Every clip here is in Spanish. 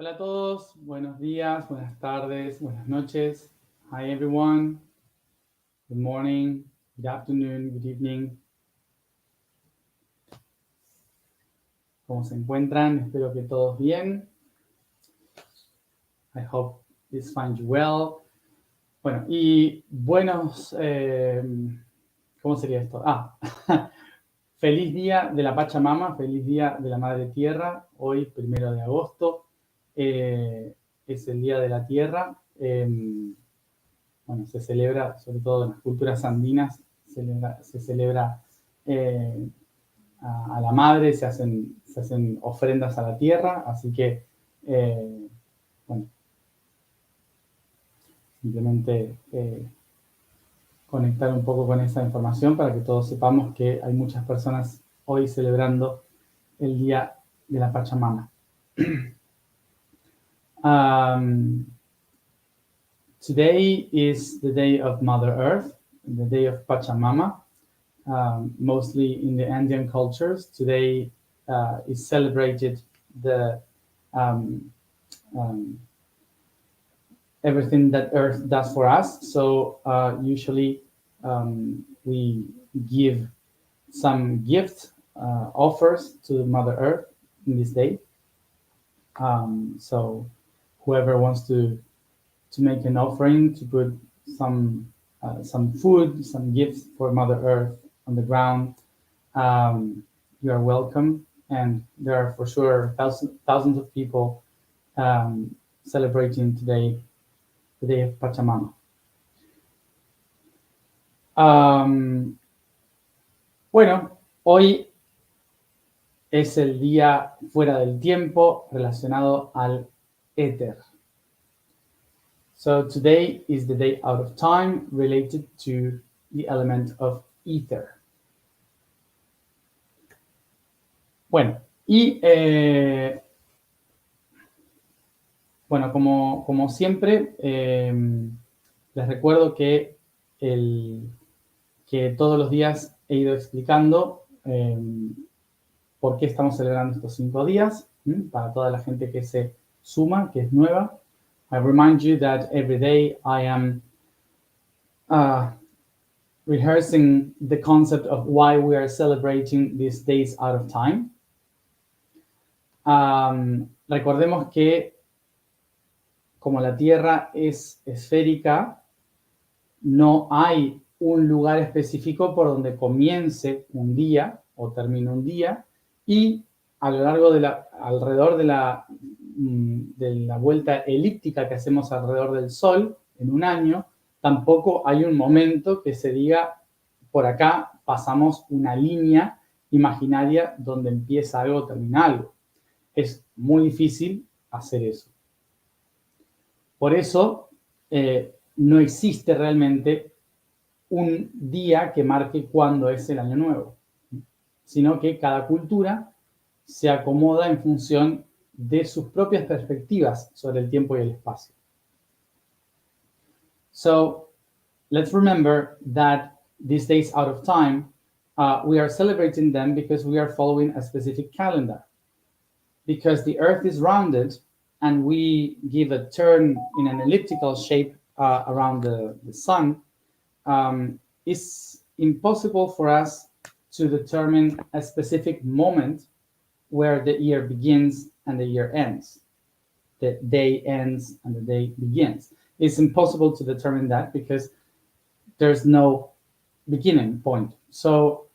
Hola a todos, buenos días, buenas tardes, buenas noches. Hi everyone. Good morning, good afternoon, good evening. ¿Cómo se encuentran? Espero que todos bien. I hope this finds you well. Bueno, y buenos... ¿cómo sería esto? Feliz día de la Pachamama, feliz día de la Madre Tierra. Hoy, 1 de agosto, es el Día de la Tierra. Bueno, se celebra, sobre todo en las culturas andinas, se celebra a la madre, se hacen ofrendas a la tierra, así que, bueno, simplemente conectar un poco con esa información para que todos sepamos que hay muchas personas hoy celebrando el Día de la Pachamama. Today is the day of Mother Earth, the day of Pachamama. Mostly in the Andean cultures, today is celebrated everything that Earth does for us. So usually we give some gift offers to Mother Earth in this day. So whoever wants to make an offering, to put some food, some gifts for Mother Earth on the ground, you are welcome. And there are for sure thousands of people celebrating today, the day of Pachamama. Bueno, hoy es el día fuera del tiempo relacionado al éter. So today is the day out of time related to the element of ether. Bueno, y bueno, como siempre, les recuerdo que todos los días he ido explicando por qué estamos celebrando estos 5 días, para toda la gente que se suma, que es nueva. I remind you that every day I am rehearsing the concept of why we are celebrating these days out of time. Recordemos que como la Tierra es esférica, no hay un lugar específico por donde comience un día o termine un día, y a lo largo alrededor de la vuelta elíptica que hacemos alrededor del Sol en un año, tampoco hay un momento que se diga, por acá pasamos una línea imaginaria donde empieza algo, termina algo. Es muy difícil hacer eso. Por eso no existe realmente un día que marque cuándo es el año nuevo, sino que cada cultura se acomoda en función de sus propias perspectivas sobre el tiempo y el espacio. So, let's remember that these days out of time, we are celebrating them because we are following a specific calendar. Because the Earth is rounded and we give a turn in an elliptical shape around the sun, it's impossible for us to determine a specific moment where the year begins and the year ends. The day ends and the day begins. It's impossible to determine that because there's no beginning point. So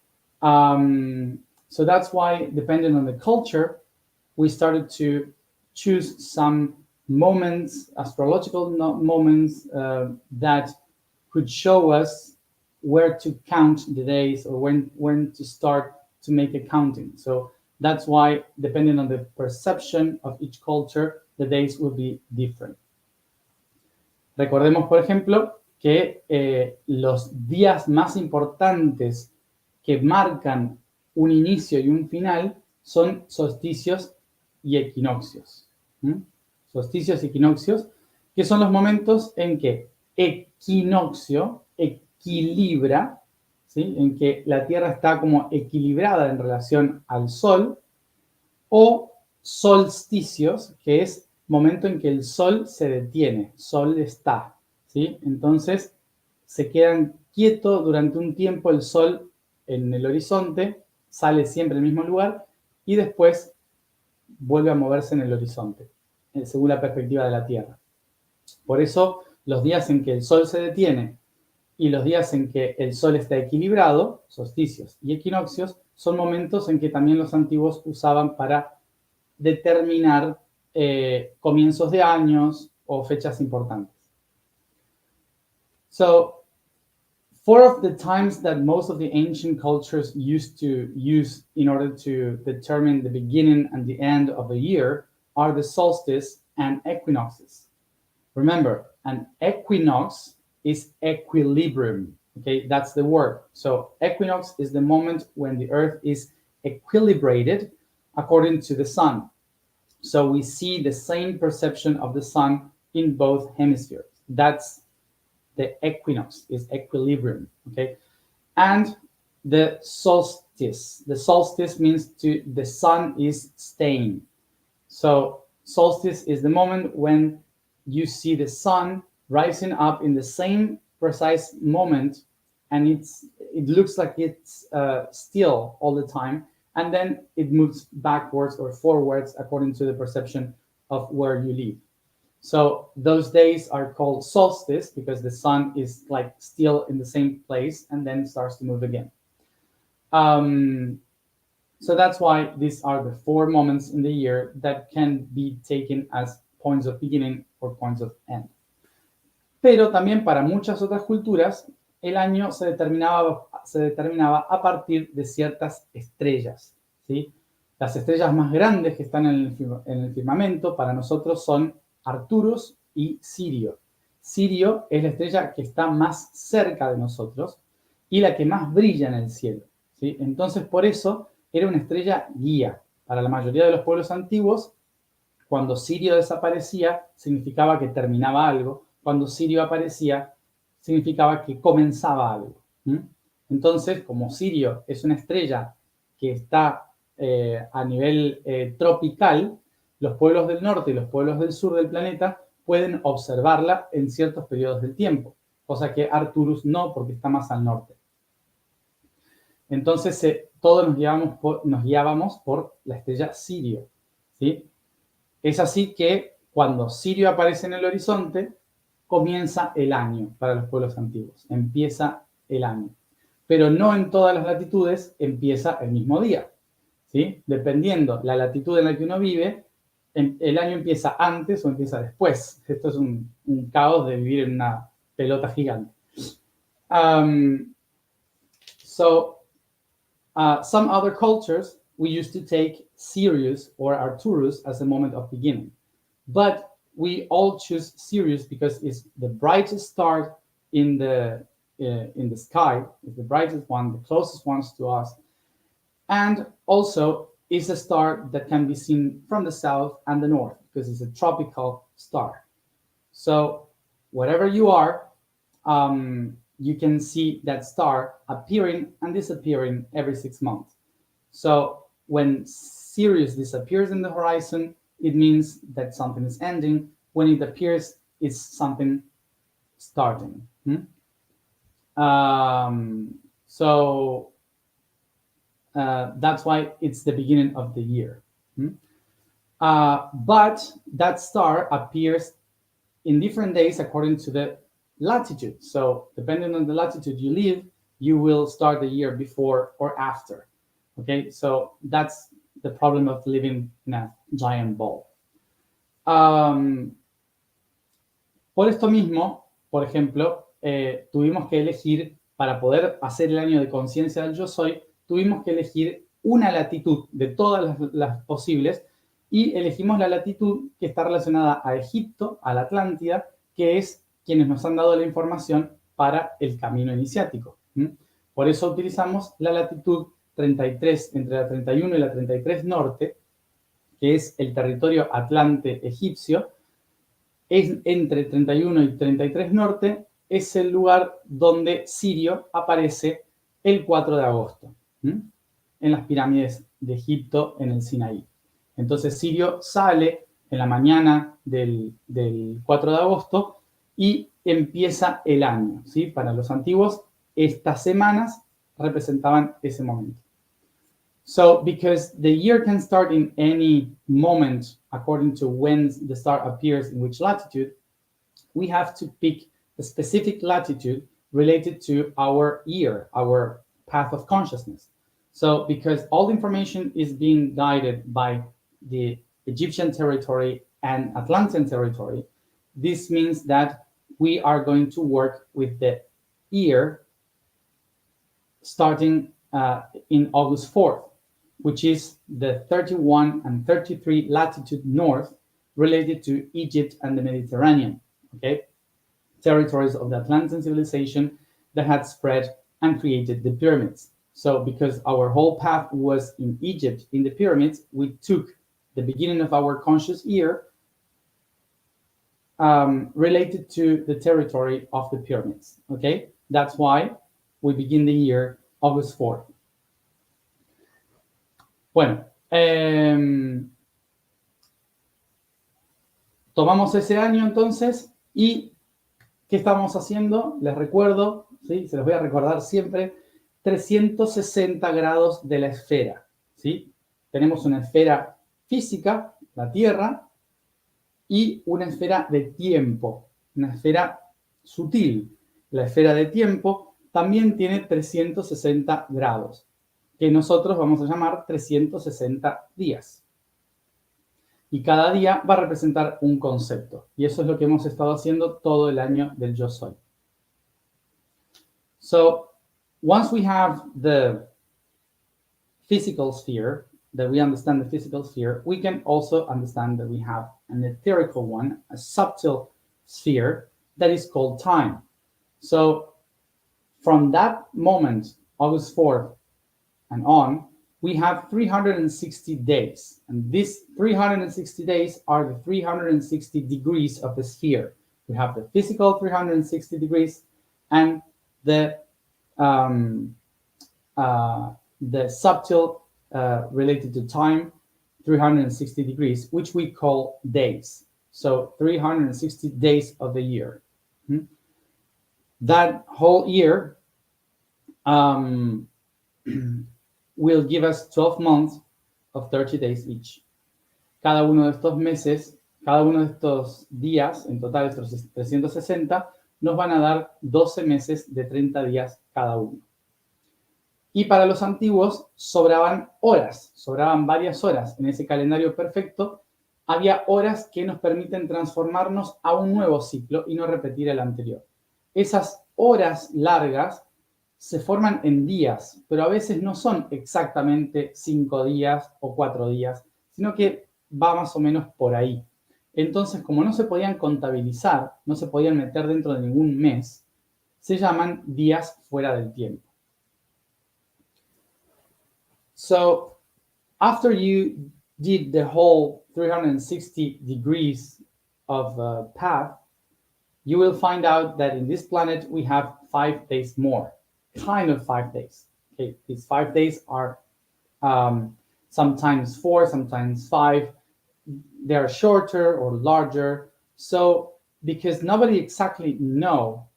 that's why, depending on the culture, we started to choose some moments, astrological moments, that could show us where to count the days or when to start to make a counting. So that's why, depending on the perception of each culture, the days will be different. Recordemos, por ejemplo, que los días más importantes que marcan un inicio y un final son solsticios y equinoccios. Solsticios y equinoccios, que son los momentos en que equinoccio equilibra, ¿sí? En que la Tierra está como equilibrada en relación al Sol, o solsticios, que es momento en que el sol se detiene, sol está, ¿sí? Entonces se quedan quietos durante un tiempo el sol en el horizonte, sale siempre al mismo lugar y después vuelve a moverse en el horizonte, según la perspectiva de la Tierra. Por eso, los días en que el sol se detiene y los días en que el sol está equilibrado, solsticios y equinoccios, son momentos en que también los antiguos usaban para determinar comienzos de años o fechas importantes. So, four of the times that most of the ancient cultures used to use in order to determine the beginning and the end of a year are the solstice and equinoxes. Remember, an equinox is equilibrium. Okay, that's the word. So equinox is the moment when the earth is equilibrated according to the sun. So we see the same perception of the sun in both hemispheres. That's the equinox, is equilibrium. Okay, and the solstice. The solstice means the sun is staying. So solstice is the moment when you see the sun rising up in the same precise moment, and it looks like it's still all the time, and then it moves backwards or forwards according to the perception of where you live. So those days are called solstice because the sun is like still in the same place and then starts to move again. So that's why these are the four moments in the year that can be taken as points of beginning or points of end. Pero también para muchas otras culturas, el año se determinaba a partir de ciertas estrellas, ¿sí? Las estrellas más grandes que están en el firmamento para nosotros son Arcturus y Sirio. Sirio es la estrella que está más cerca de nosotros y la que más brilla en el cielo, ¿sí? Entonces, por eso era una estrella guía. Para la mayoría de los pueblos antiguos, cuando Sirio desaparecía, significaba que terminaba algo. Cuando Sirio aparecía, significaba que comenzaba algo. Entonces, como Sirio es una estrella que está a nivel tropical, los pueblos del norte y los pueblos del sur del planeta pueden observarla en ciertos periodos del tiempo, cosa que Arcturus no, porque está más al norte. Entonces, todos nos guiábamos por la estrella Sirio, ¿sí? Es así que cuando Sirio aparece en el horizonte, comienza el año para los pueblos antiguos. Empieza el año. Pero no en todas las latitudes empieza el mismo día, ¿sí? Dependiendo la latitud en la que uno vive, el año empieza antes o empieza después. Esto es un caos de vivir en una pelota gigante. Some other cultures, we used to take Sirius or Arcturus as a moment of beginning. But we all choose Sirius because it's the brightest star in the sky. It's the brightest one, the closest ones to us. And also is a star that can be seen from the south and the north because it's a tropical star. So wherever you are, you can see that star appearing and disappearing every 6 months. So when Sirius disappears in the horizon, it means that something is ending. When it appears, it's something starting. That's why it's the beginning of the year. But that star appears in different days according to the latitude. So depending on the latitude you live, you will start the year before or after. Okay, so that's the problem of living in a giant ball. Por esto mismo, por ejemplo, tuvimos que elegir, para poder hacer el año de conciencia del yo soy, tuvimos que elegir una latitud de todas las posibles y elegimos la latitud que está relacionada a Egipto, a la Atlántida, que es quienes nos han dado la información para el camino iniciático. Por eso utilizamos la latitud 33, entre la 31 y la 33 norte, que es el territorio atlante egipcio. Es entre 31 y 33 norte, es el lugar donde Sirio aparece el 4 de agosto, en las pirámides de Egipto, en el Sinaí. Entonces Sirio sale en la mañana del 4 de agosto y empieza el año, ¿sí? Para los antiguos, estas semanas representaban ese momento. So, because the year can start in any moment according to when the star appears in which latitude, we have to pick a specific latitude related to our year, our path of consciousness. So, because all the information is being guided by the Egyptian territory and Atlantean territory, this means that we are going to work with the year starting in August 4th, which is the 31 and 33 latitude north related to Egypt and the Mediterranean, okay? Territories of the Atlantean civilization that had spread and created the pyramids. So because our whole path was in Egypt, in the pyramids, we took the beginning of our conscious year related to the territory of the pyramids, okay? That's why we begin the year August 4th. Bueno, tomamos ese año entonces y ¿qué estamos haciendo? Les recuerdo, ¿sí? Se los voy a recordar siempre, 360 grados de la esfera, ¿sí? Tenemos una esfera física, la Tierra, y una esfera de tiempo, una esfera sutil. La esfera de tiempo también tiene 360 grados, que nosotros vamos a llamar 360 días. Y cada día va a representar un concepto. Y eso es lo que hemos estado haciendo todo el año del Yo Soy. So, once we have the physical sphere, that we understand the physical sphere, we can also understand that we have an etherical one, a subtle sphere, that is called time. So, from that moment, August 4th and on, we have 360 days. And these 360 days are the 360 degrees of the sphere. We have the physical 360 degrees and the subtle related to time 360 degrees, which we call days. So 360 days of the year. That whole year will give us 12 months of 30 days each. Cada uno de estos meses, cada uno de estos días, en total estos 360, nos van a dar 12 meses de 30 días cada uno. Y para los antiguos sobraban horas, sobraban varias horas. En ese calendario perfecto había horas que nos permiten transformarnos a un nuevo ciclo y no repetir el anterior. Esas horas largas se forman en días, pero a veces no son exactamente 5 días o 4 días, sino que va más o menos por ahí. Entonces, como no se podían contabilizar, no se podían meter dentro de ningún mes, se llaman días fuera del tiempo. So, after you did the whole 360 degrees of path, you will find out that in this planet we have 5 days more. Kind of 5 days. Okay, these 5 days are sometimes 4, sometimes 5. They are shorter or larger. So, because nobody exactly know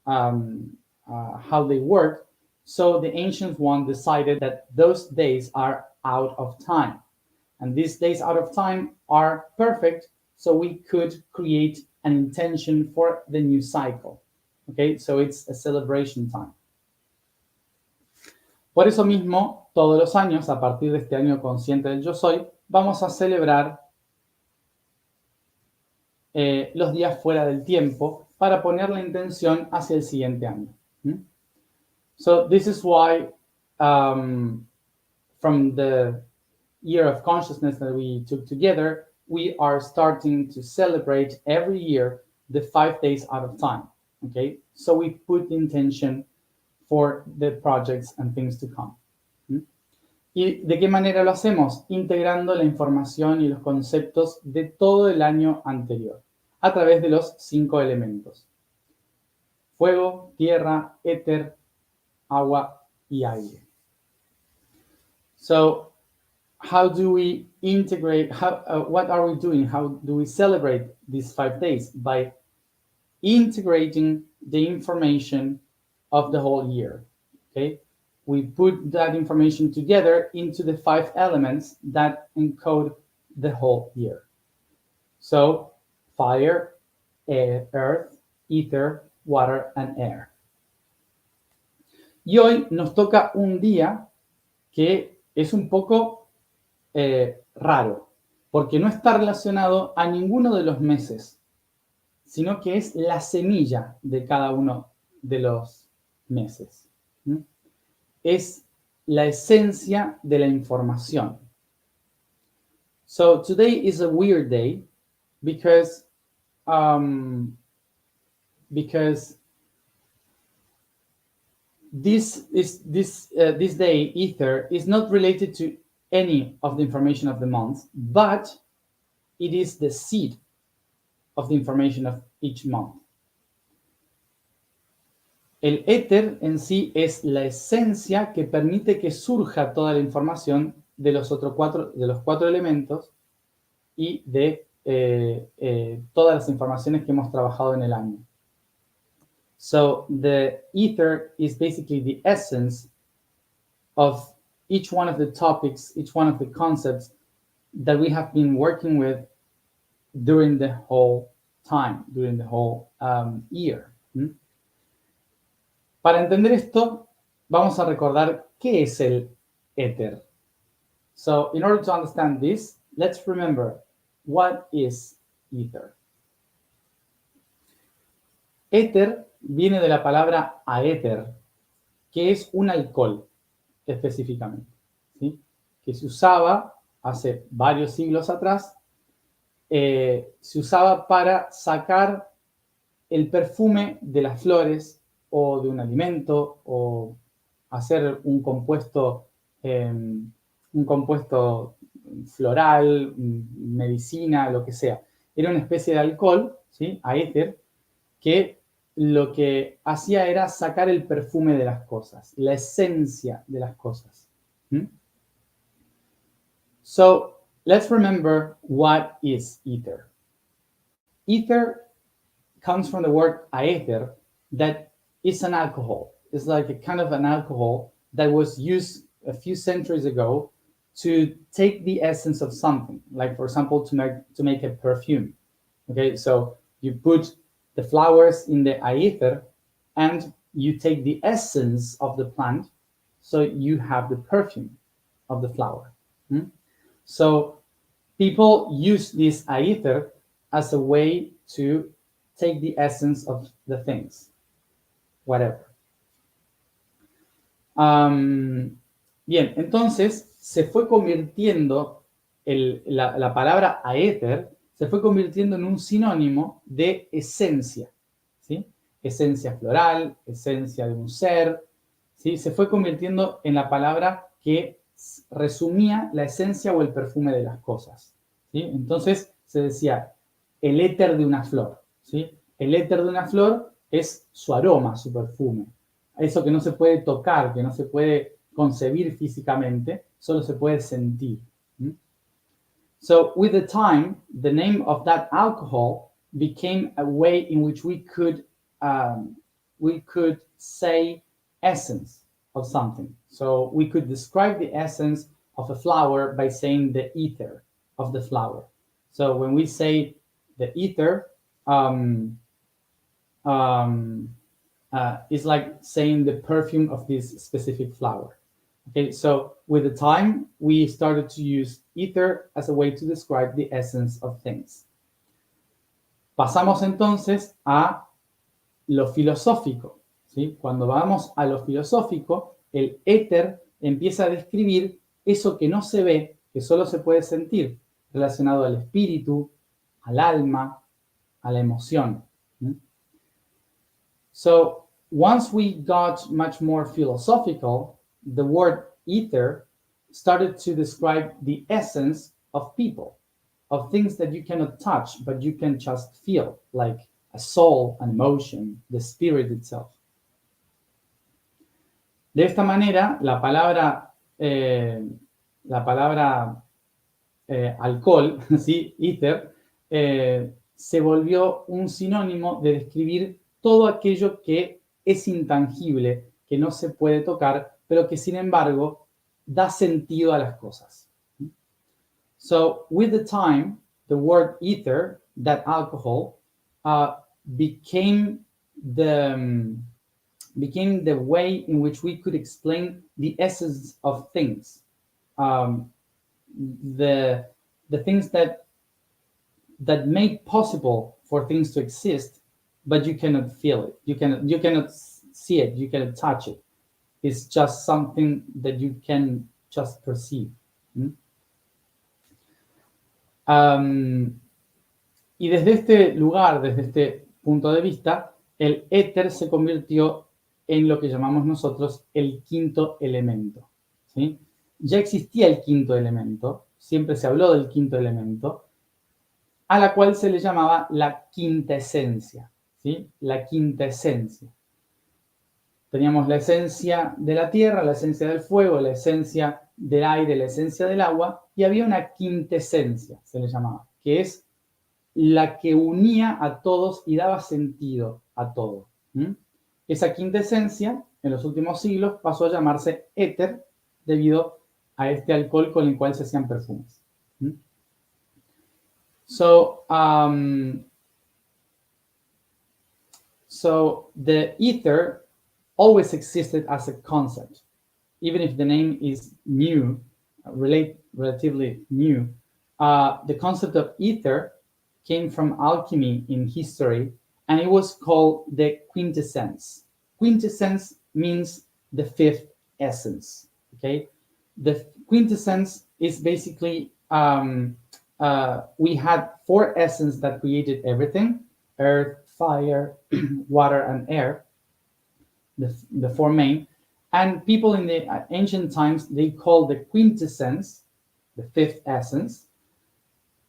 how they work, so the ancient one decided that those days are out of time. And these days out of time are perfect, so we could create an intention for the new cycle. Okay, so it's a celebration time. Por eso mismo, todos los años, a partir de este año consciente del Yo Soy, vamos a celebrar los días fuera del tiempo para poner la intención hacia el siguiente año. So this is why from the year of consciousness that we took together, we are starting to celebrate every year the 5 days out of time. Okay, so we put the intention for the projects and things to come. ¿Y de qué manera lo hacemos? Integrando la información y los conceptos de todo el año anterior a través de los 5 elementos: fuego, tierra, éter, agua y aire. So, how do we integrate, what are we doing? How do we celebrate these 5 days? By integrating the information of the whole year, okay? We put that information together into the 5 elements that encode the whole year. So, fire, earth, ether, water, and air. Y hoy nos toca un día que es un poco raro, porque no está relacionado a ninguno de los meses, sino que es la semilla de cada uno de los meses. Es la esencia de la información. So today is a weird day because this day, Ether, is not related to any of the information of the month, but it is the seed of the information of each month. El éter en sí es la esencia que permite que surja toda la información de los cuatro elementos y de todas las informaciones que hemos trabajado en el año. So the ether is basically the essence of each one of the topics, each one of the concepts that we have been working with during the whole time, during the whole year. Para entender esto, vamos a recordar qué es el éter. So, in order to understand this, let's remember what is ether. Éter viene de la palabra aéter, que es un alcohol específicamente, ¿sí? Que se usaba hace varios siglos atrás, se usaba para sacar el perfume de las flores o de un alimento o hacer un compuesto floral, medicina, lo que sea. Era una especie de alcohol, ¿sí? Aéter, que lo que hacía era sacar el perfume de las cosas, la esencia de las cosas. So, let's remember what is ether. Ether comes from the word aether, that is an alcohol. It's like a kind of an alcohol that was used a few centuries ago to take the essence of something, like, for example, to make a perfume. Okay, so you put the flowers in the aether and you take the essence of the plant, so you have the perfume of the flower. So people use this aether as a way to take the essence of the things, whatever. Bien, entonces se fue convirtiendo la palabra aéter, se fue convirtiendo en un sinónimo de esencia, ¿sí? Esencia floral, esencia de un ser, ¿sí? Se fue convirtiendo en la palabra que resumía la esencia o el perfume de las cosas, ¿sí? Entonces se decía el éter de una flor, ¿sí? El éter de una flor es su aroma, su perfume. Eso que no se puede tocar, que no se puede concebir físicamente, solo se puede sentir. So, with the time, the name of that alcohol became a way in which we could say essence of something. So, we could describe the essence of a flower by saying the ether of the flower. So, when we say the ether, is like saying the perfume of this specific flower. Okay, so with the time, we started to use ether as a way to describe the essence of things. Pasamos entonces a lo filosófico, ¿sí? Cuando vamos a lo filosófico, el éter empieza a describir eso que no se ve, que solo se puede sentir, relacionado al espíritu, al alma, a la emoción. So once we got much more philosophical, the word ether started to describe the essence of people, of things that you cannot touch, but you can just feel, like a soul, an emotion, the spirit itself. De esta manera, la palabra la palabra alcohol, ¿sí? Ether, se volvió un sinónimo de describir todo aquello que es intangible, que no se puede tocar, pero que sin embargo da sentido a las cosas. So with the time, the word ether, that alcohol, became the way in which we could explain the essence of things, the things that made possible for things to exist, but you cannot feel it. You cannot see it. You cannot touch it. It's just something that you can just perceive. Y desde este lugar, desde este punto de vista, el éter se convirtió en lo que llamamos nosotros el quinto elemento, ¿sí? Ya existía el quinto elemento, siempre se habló del quinto elemento, a la cual se le llamaba la quinta esencia, ¿sí? La quinta esencia. Teníamos la esencia de la tierra, la esencia del fuego, la esencia del aire, la esencia del agua, y había una quinta esencia, se le llamaba, que es la que unía a todos y daba sentido a todo. Esa quinta esencia, en los últimos siglos, pasó a llamarse éter debido a este alcohol con el cual se hacían perfumes. So the ether always existed as a concept, even if the name is new, relatively new. The concept of ether came from alchemy in history, and it was called the quintessence. Quintessence means the fifth essence, okay? The quintessence is basically, we had four essences that created everything: earth, fire, water, and air, the four main. And people in the ancient times, they called the quintessence, the fifth essence,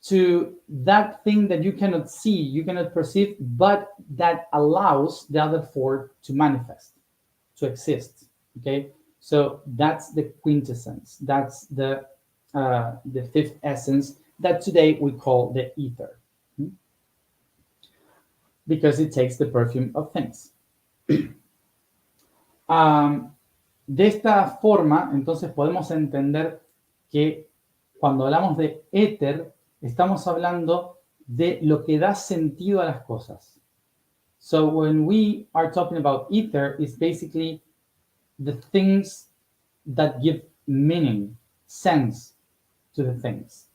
to that thing that you cannot see, you cannot perceive, but that allows the other four to manifest, to exist, okay? So that's the quintessence. That's the fifth essence that today we call the ether, because it takes the perfume of things. De esta forma, entonces podemos entender que cuando hablamos de éter, estamos hablando de lo que da sentido a las cosas. So when we are talking about ether, it's basically the things that give meaning, sense to the things.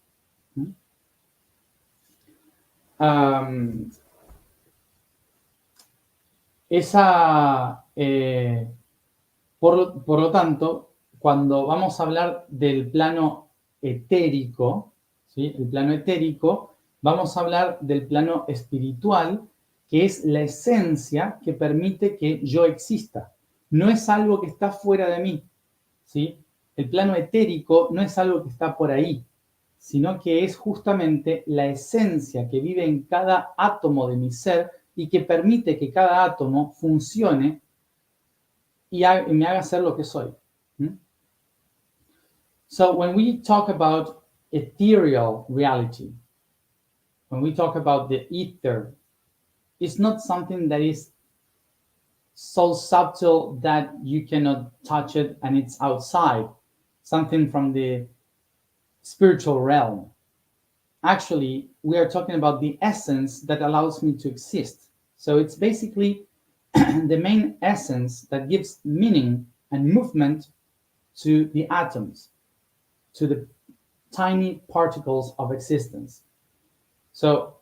Por lo tanto, cuando vamos a hablar del plano etérico, ¿sí? El plano etérico, vamos a hablar del plano espiritual, que es la esencia que permite que yo exista. No es algo que está fuera de mí, ¿sí? El plano etérico no es algo que está por ahí, sino que es justamente la esencia que vive en cada átomo de mi ser y que permite que cada átomo funcione y me haga ser lo que soy. So when we talk about ethereal reality, when we talk about the ether, it's not something that is so subtle that you cannot touch it and it's outside, something from the spiritual realm. Actually, we are talking about the essence that allows me to exist. So it's basically the main essence that gives meaning and movement to the atoms, to the tiny particles of existence. So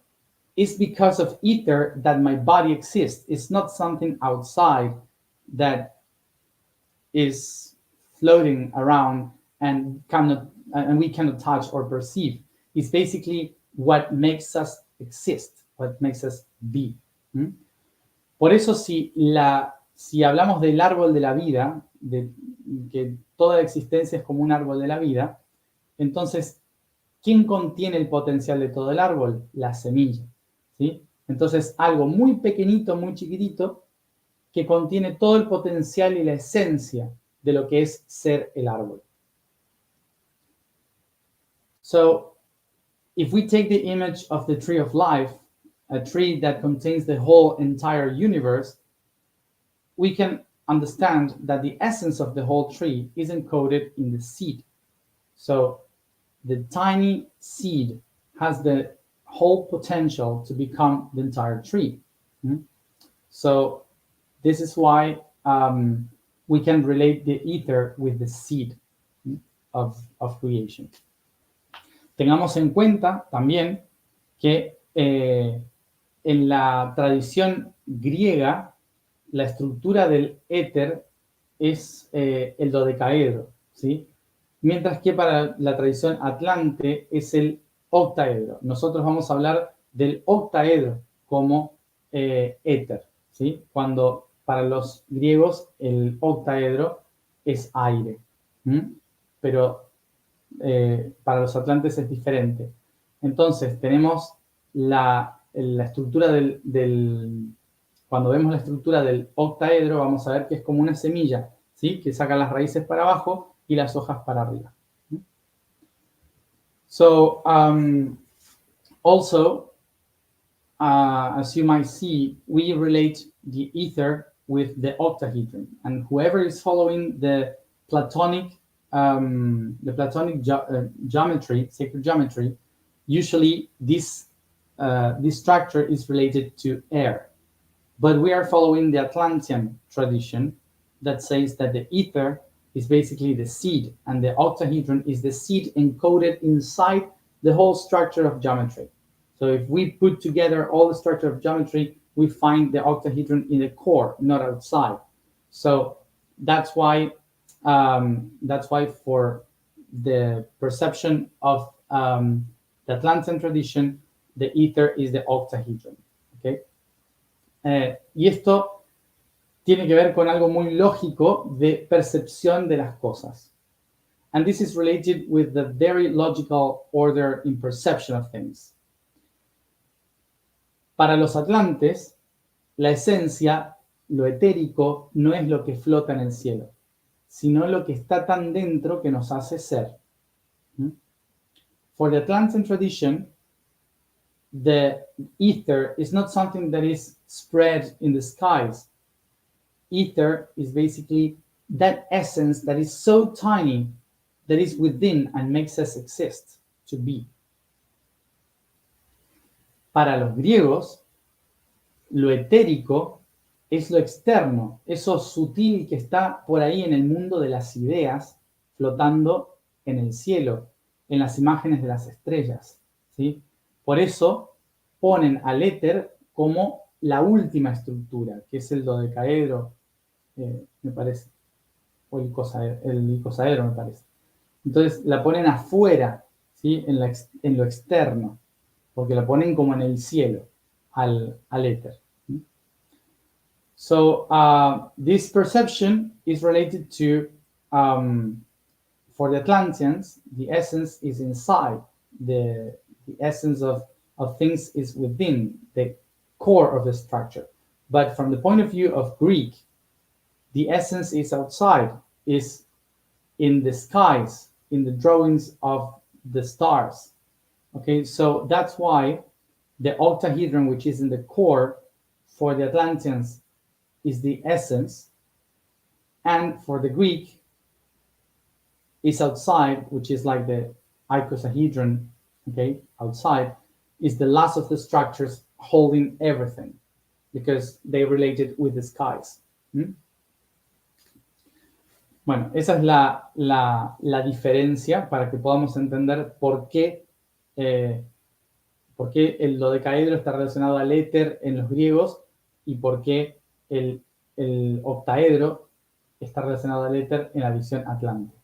it's because of ether that my body exists. It's not something outside that is floating around and we cannot touch or perceive. It's basically what makes us exist, what makes us be. Por eso si hablamos del árbol de la vida, de que toda la existencia es como un árbol de la vida, entonces, ¿quién contiene el potencial de todo el árbol? La semilla, ¿sí? Entonces, algo muy pequeñito, muy chiquitito, que contiene todo el potencial y la esencia de lo que es ser el árbol. So if we take the image of the tree of life, a tree that contains the whole entire universe, we can understand that the essence of the whole tree is encoded in the seed. So the tiny seed has the whole potential to become the entire tree. So this is why we can relate the ether with the seed of creation. Tengamos en cuenta también que en la tradición griega, la estructura del éter es el dodecaedro, ¿sí? Mientras que para la tradición atlante es el octaedro. Nosotros vamos a hablar del octaedro como éter, ¿sí? Cuando para los griegos el octaedro es aire. Pero para los atlantes es diferente. Entonces tenemos la estructura cuando vemos la estructura del octaedro, vamos a ver que es como una semilla, ¿sí? Que saca las raíces para abajo y las hojas para arriba. So, also, as you might see, we relate the ether with the octahedron, and whoever is following the Platonic geometry, sacred geometry, usually this structure is related to air. But we are following the Atlantean tradition that says that the ether is basically the seed, and the octahedron is the seed encoded inside the whole structure of geometry. So if we put together all the structure of geometry, we find the octahedron in the core, not outside. So that's why for the perception of the Atlantean tradition, the ether is the octahedron. Okay? Y esto tiene que ver con algo muy lógico de percepción de las cosas. And this is related with the very logical order in perception of things. Para los atlantes, la esencia, lo etérico, no es lo que flota en el cielo, sino lo que está tan dentro que nos hace ser. For the Atlantean tradition, the ether is not something that is spread in the skies. Ether is basically that essence that is so tiny that is within and makes us exist, to be. Para los griegos, lo etérico es lo externo, eso sutil que está por ahí en el mundo de las ideas, flotando en el cielo, en las imágenes de las estrellas, ¿sí? Por eso ponen al éter como la última estructura, que es el dodecaedro, me parece, o el icosaedro, me parece. Entonces la ponen afuera, ¿sí? En lo externo, porque la ponen como en el cielo, al éter. So this perception is related to, for the Atlanteans, the essence is inside, the essence of things is within the core of the structure. But from the point of view of Greek, the essence is outside, is in the skies, in the drawings of the stars. Okay, so that's why the octahedron, which is in the core, for the Atlanteans, is the essence, and for the Greek, is outside, which is like the icosahedron, okay, outside, is the last of the structures holding everything, because they related with the skies. Bueno, esa es la diferencia para que podamos entender por qué el dodecaedro está relacionado al éter en los griegos y por qué el octaedro está relacionado al éter en la visión atlante.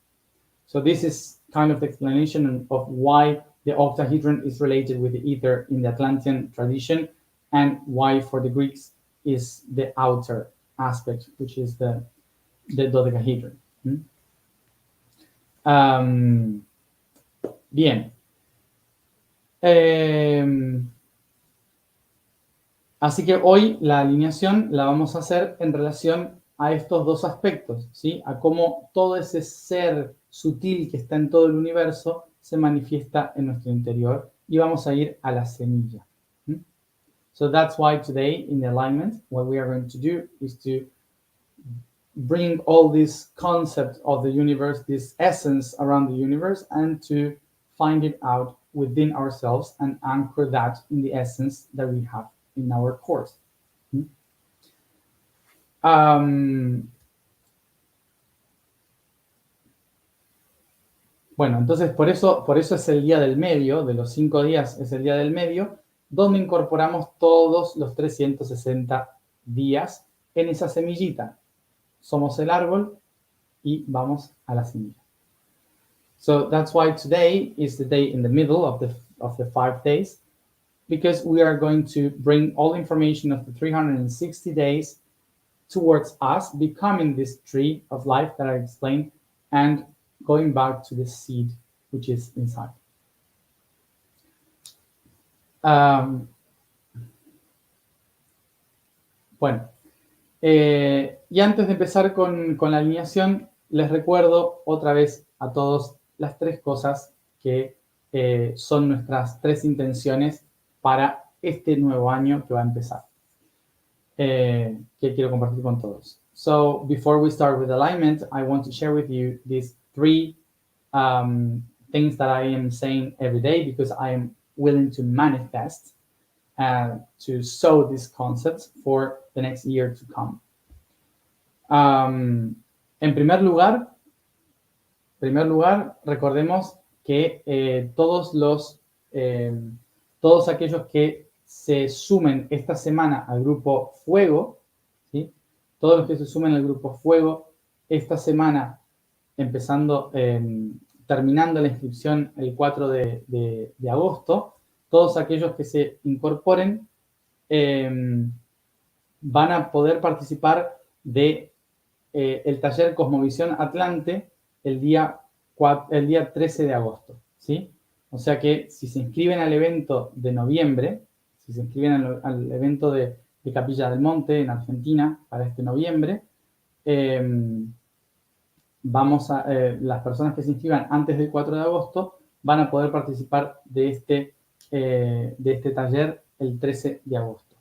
So this is kind of the explanation of why the octahedron is related with the ether in the Atlantean tradition, and why for the Greeks is the outer aspect, which is the dodecahedron. Bien. Así que hoy la alineación la vamos a hacer en relación a estos dos aspectos, ¿sí? A cómo todo ese ser sutil que está en todo el universo se manifiesta en nuestro interior y vamos a ir a la semilla. So that's why today in the alignment, what we are going to do is to bring all this concept of the universe, this essence around the universe, and to find it out within ourselves and anchor that in the essence that we have in our course. Bueno, entonces por eso es el día del medio, de los 5 días es el día del medio, donde incorporamos todos los 360 días en esa semillita. Somos el árbol y vamos a la semilla. So that's why today is the day in the middle of the 5 days, because we are going to bring all information of the 360 days towards us becoming this tree of life that I explained and going back to the seed which is inside. Bueno, y antes de empezar con la alineación, les recuerdo otra vez a todos las 3 cosas que son nuestras 3 intenciones para este nuevo año que va a empezar, que quiero compartir con todos. So, before we start with alignment, I want to share with you these 3 things that I am saying every day because I am willing to manifest to sow these concepts for the next year to come. En primer lugar, recordemos que todos aquellos que se sumen esta semana al grupo Fuego, ¿sí? Todos los que se sumen al grupo Fuego esta semana, terminando la inscripción el 4 de agosto, todos aquellos que se incorporen van a poder participar de el taller Cosmovisión Atlante el día 13 de agosto, ¿sí? O sea que si se inscriben al evento de noviembre, si se inscriben al evento de Capilla del Monte en Argentina para este noviembre, las personas que se inscriban antes del 4 de agosto van a poder participar de este taller el 13 de agosto.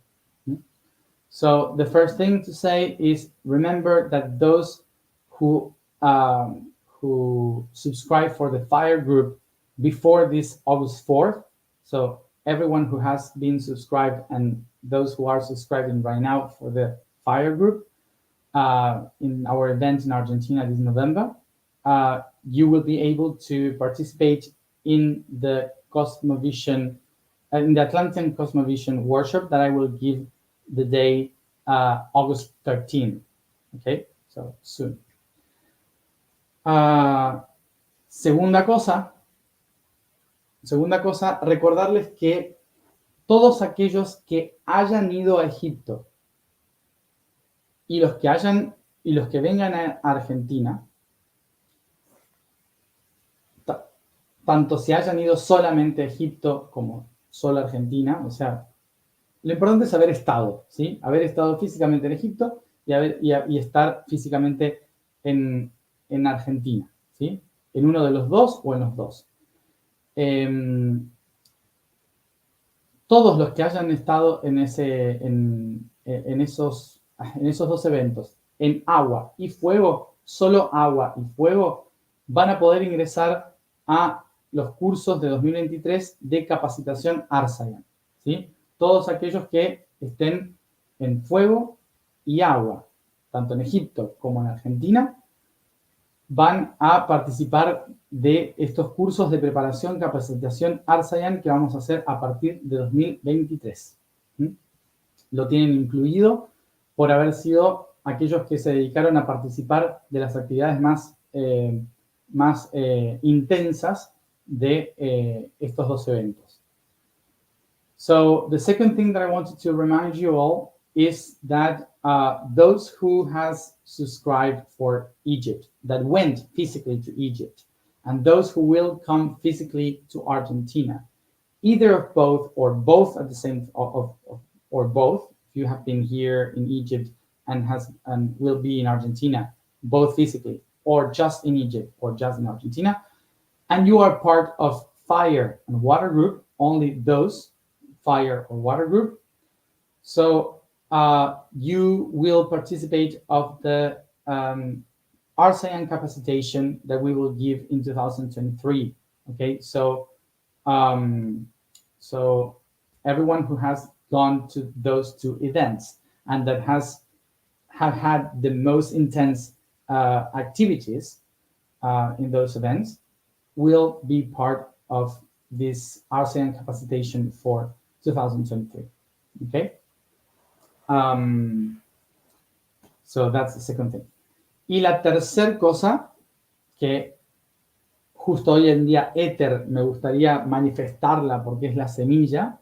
So the first thing to say is remember that those who subscribe for the FIRE group before this August 4th, so everyone who has been subscribed and those who are subscribing right now for the FIRE group in our event in Argentina this November, you will be able to participate in the Cosmovision, in the Atlantean Cosmovision workshop that I will give the day August 13th. Okay, so soon. Segunda cosa, recordarles que todos aquellos que hayan ido a Egipto y los que vengan a Argentina, tanto si hayan ido solamente a Egipto como solo a Argentina, o sea, lo importante es haber estado, ¿sí? Haber estado físicamente en Egipto y estar físicamente en Argentina, ¿sí? En uno de los dos o en los dos. Todos los que hayan estado en esos 2 eventos, en agua y fuego, solo agua y fuego, van a poder ingresar a los cursos de 2023 de capacitación Arsayan, ¿sí? Todos aquellos que estén en fuego y agua, tanto en Egipto como en Argentina, van a participar de estos cursos de preparación, capacitación Arsayan que vamos a hacer a partir de 2023. Lo tienen incluido por haber sido aquellos que se dedicaron a participar de las actividades más intensas de estos 2 eventos. So the second thing that I wanted to remind you all is that those who has subscribed for Egypt, that went physically to Egypt, and those who will come physically to Argentina, either of both or both at the same, or both, if you have been here in Egypt and will be in Argentina, both physically, or just in Egypt or just in Argentina, and you are part of fire and water group, only those fire or water group. So you will participate of the ARSAN capacitation that we will give in 2023. Okay, so so everyone who has gone to those two events and that have had the most intense activities in those events will be part of this ARSAN capacitation for 2023. Okay. So that's the second thing. Y la tercera cosa que justo hoy en día Ether me gustaría manifestarla porque es la semilla,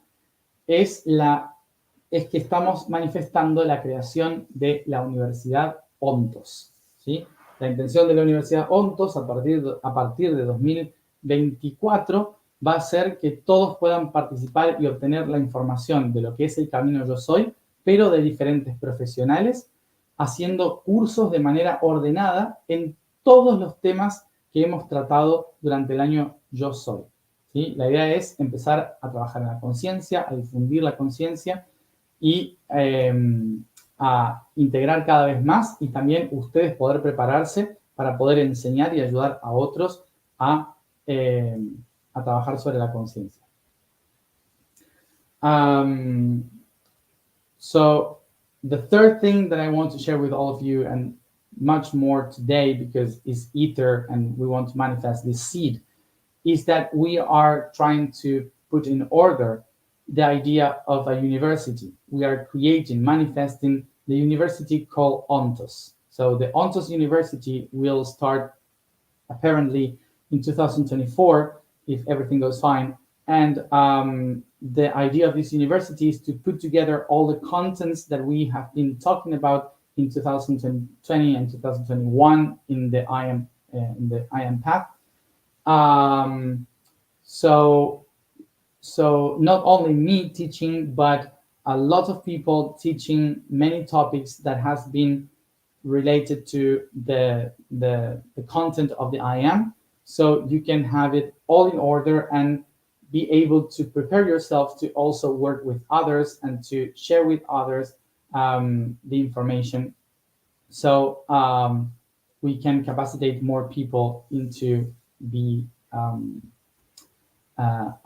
es que estamos manifestando la creación de la Universidad Ontos, ¿sí? La intención de la Universidad Ontos a partir de 2024 va a ser que todos puedan participar y obtener la información de lo que es el Camino Yo Soy, pero de diferentes profesionales, haciendo cursos de manera ordenada en todos los temas que hemos tratado durante el año Yo Soy, ¿sí? La idea es empezar a trabajar en la conciencia, a difundir la conciencia y a integrar cada vez más, y también ustedes poder prepararse para poder enseñar y ayudar a otros a trabajar sobre la conciencia. So the third thing that I want to share with all of you, and much more today because it's Ether and we want to manifest this seed, is that we are trying to put in order the idea of a university. We are creating, manifesting the university called Ontos. So the Ontos University will start apparently in 2024, if everything goes fine. And the idea of this university is to put together all the contents that we have been talking about in 2020 and 2021 in the IAM path. So not only me teaching, but a lot of people teaching many topics that has been related to the content of the IAM. So you can have it all in order and be able to prepare yourself to also work with others and to share with others the information. So we can capacitate more people into be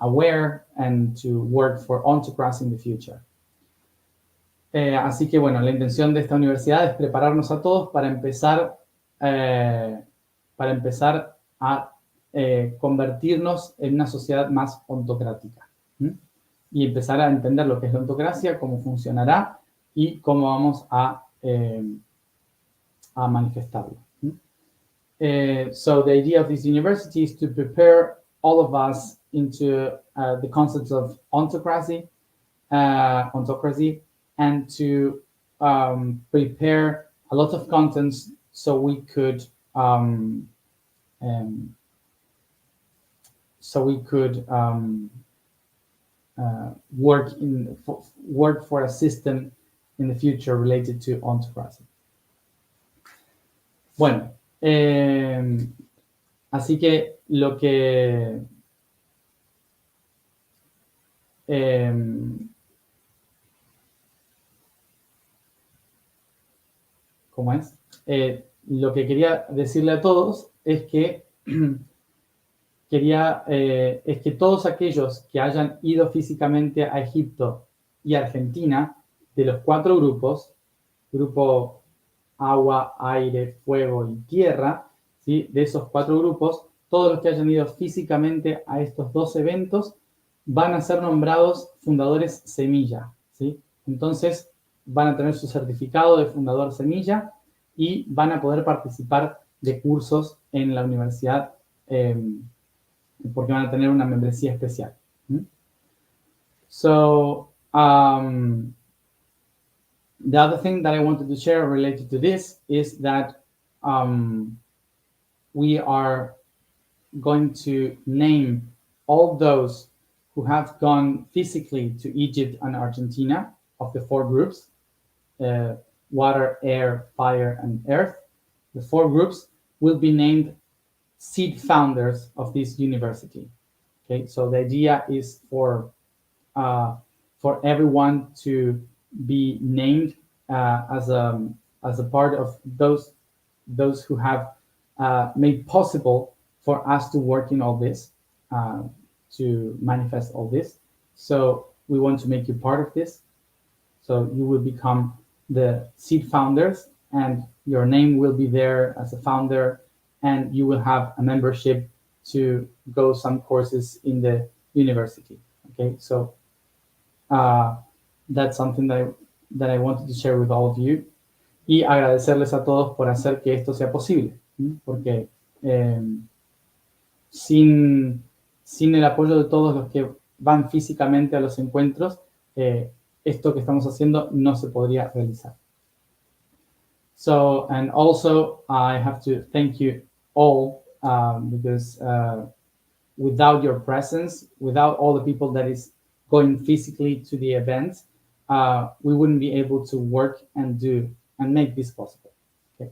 aware and to work for Ontocracy in the future. Así que bueno, la intención de esta universidad es prepararnos a todos para empezar a convertirnos en una sociedad más ontocrática, y empezar a entender lo que es la ontocracia, cómo funcionará y cómo vamos a manifestarlo. So the idea of this university is to prepare all of us into the concepts of ontocracy, and to prepare a lot of contents so we could work for a system in the future related to ontocracy. Bueno, así que lo que ¿cómo es? Lo que quería decirle a todos es que es que todos aquellos que hayan ido físicamente a Egipto y Argentina, de los 4 grupos, grupo agua, aire, fuego y tierra, ¿sí? De esos 4 grupos, todos los que hayan ido físicamente a estos 2 eventos van a ser nombrados fundadores semilla, ¿sí? Entonces van a tener su certificado de fundador semilla y van a poder participar de cursos en la universidad porque van a tener una membresía especial. So, the other thing that I wanted to share related to this is that we are going to name all those who have gone physically to Egypt and Argentina of the 4 groups, water, air, fire, and earth. The 4 groups will be named seed founders of this university. Okay, so the idea is for everyone to be named as a part of those who have made possible for us to work in all this, to manifest all this. So we want to make you part of this. So you will become the seed founders, and your name will be there as a founder, and you will have a membership to go some courses in the university. Okay, so that's something that I wanted to share with all of you. Y agradecerles a todos por hacer que esto sea posible, porque sin el apoyo de todos los que van físicamente a los encuentros, esto que estamos haciendo no se podría realizar. So, and also I have to thank you all because without your presence, without all the people that is going physically to the events, we wouldn't be able to work and do and make this possible. Okay.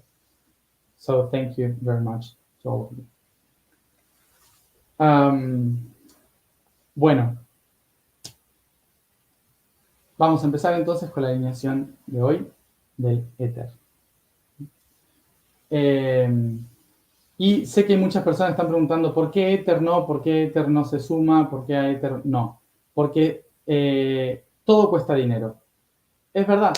So thank you very much to all of you. Bueno, vamos a empezar entonces con la alineación de hoy del éter. Y sé que muchas personas están preguntando ¿por qué éter no? ¿Por qué éter no se suma? ¿Por qué a éter no? Porque todo cuesta dinero. Es verdad,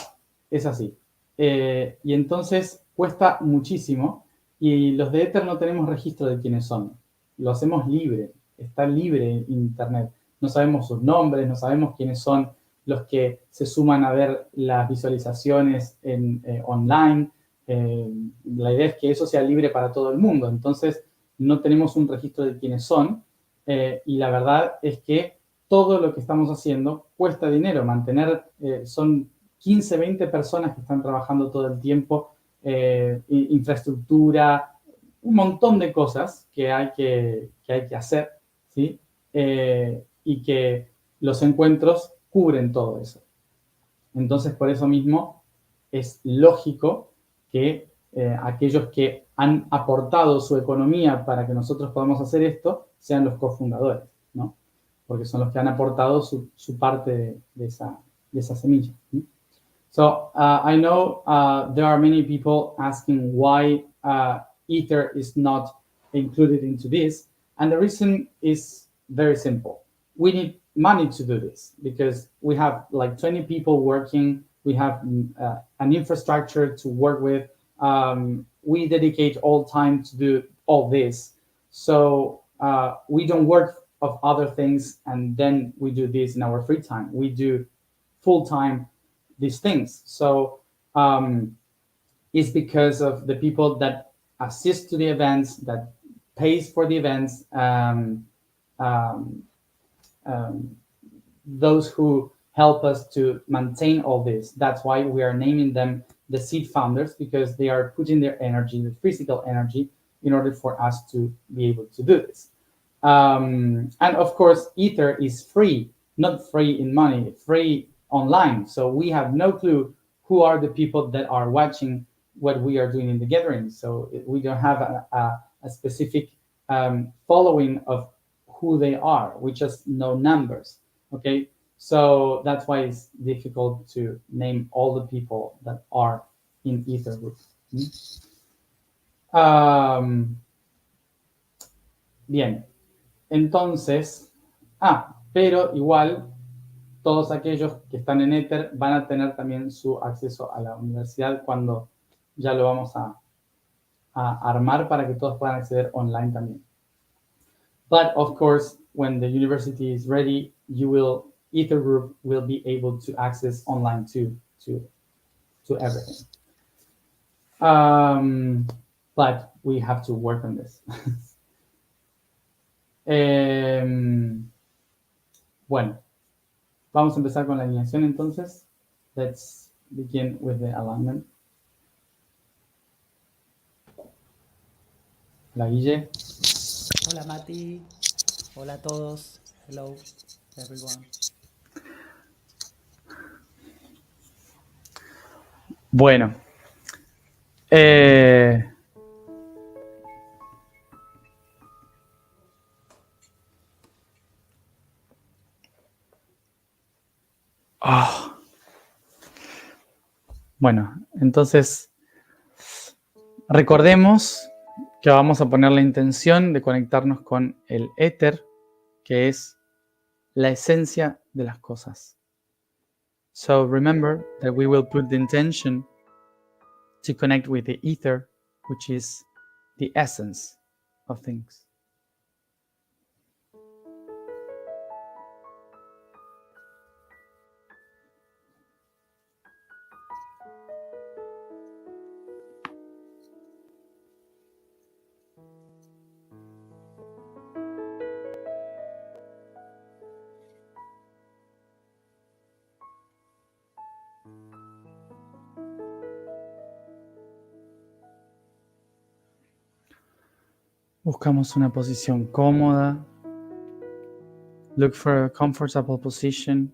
es así. Y entonces cuesta muchísimo y los de éter no tenemos registro de quiénes son. Lo hacemos libre, está libre en internet. No sabemos sus nombres, no sabemos quiénes son los que se suman a ver las visualizaciones online. La idea es que eso sea libre para todo el mundo. Entonces, no tenemos un registro de quiénes son. Y la verdad es que todo lo que estamos haciendo cuesta dinero. Mantener, son 15, 20 personas que están trabajando todo el tiempo, infraestructura, un montón de cosas que hay que hacer, ¿sí? Y que los encuentros cubren todo eso. Entonces, por eso mismo, es lógico que aquellos que han aportado su economía para que nosotros podamos hacer esto sean los cofundadores, ¿no? Porque son los que han aportado su parte de esa semilla. So, I know there are many people asking why Ether is not included into this. And the reason is very simple. We need money to do this because we have like 20 people working. We have an infrastructure to work with. We dedicate all time to do all this. So we don't work of other things and then we do this in our free time. We do full time these things. So it's because of the people that assist to the events, that pays for the events, those who help us to maintain all this. That's why we are naming them the seed founders, because they are putting their energy, the physical energy, in order for us to be able to do this. And of course, Ether is free, not free in money, free online. So we have no clue who are the people that are watching what we are doing in the gathering. So we don't have a specific following of who they are. We just know numbers, okay? So that's why it's difficult to name all the people that are in Ether group. Bien, entonces, pero igual todos aquellos que están en Ether van a tener también su acceso a la universidad cuando ya lo vamos a armar para que todos puedan acceder online también. But of course, when the university is ready, Ether group will be able to access online to everything. But we have to work on this. Bueno, vamos a empezar con la alineación entonces. Let's begin with the alignment. Hola, Guille. Hola, Mati. Hola a todos. Hello, everyone. Bueno. Ah. Bueno, entonces recordemos que vamos a poner la intención de conectarnos con el éter, que es la esencia de las cosas. So remember that we will put the intention to connect with the ether, which is the essence of things. Buscamos una posición cómoda. Look for a comfortable position.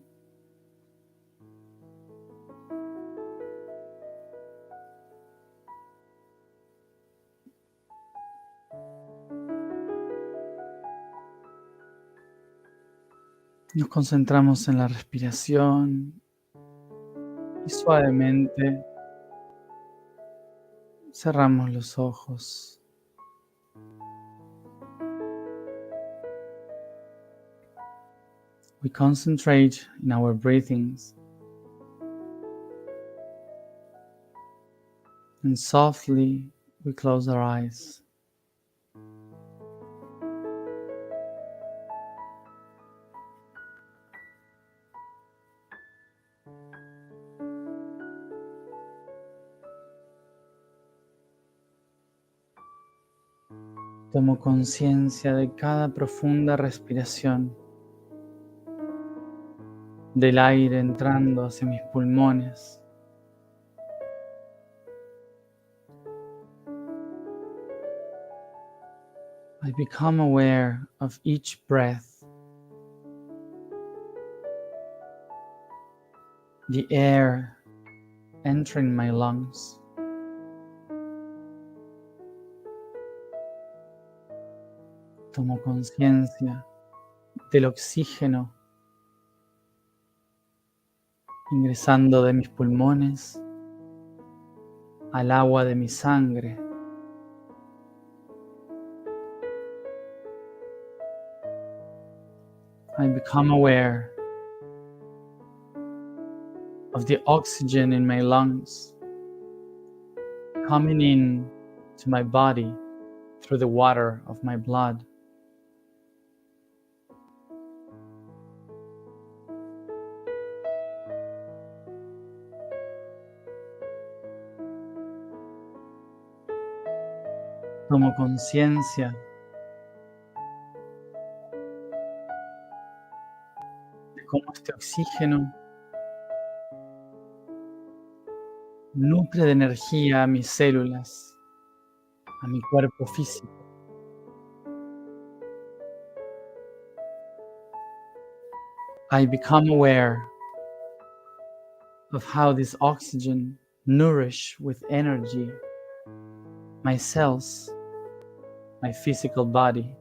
Nos concentramos en la respiración y suavemente cerramos los ojos. We concentrate in our breathings and softly we close our eyes. Tomo conciencia de cada profunda respiración, del aire entrando hacia mis pulmones. I become aware of each breath, the air entering my lungs. Tomo conciencia del oxígeno ingresando de mis pulmones al agua de mi sangre. I become aware of the oxygen in my lungs coming in to my body through the water of my blood. Tomo conciencia de cómo este oxígeno nutre de energía a mis células, a mi cuerpo físico. I become aware of how this oxygen nourish with energy my cells, my physical body.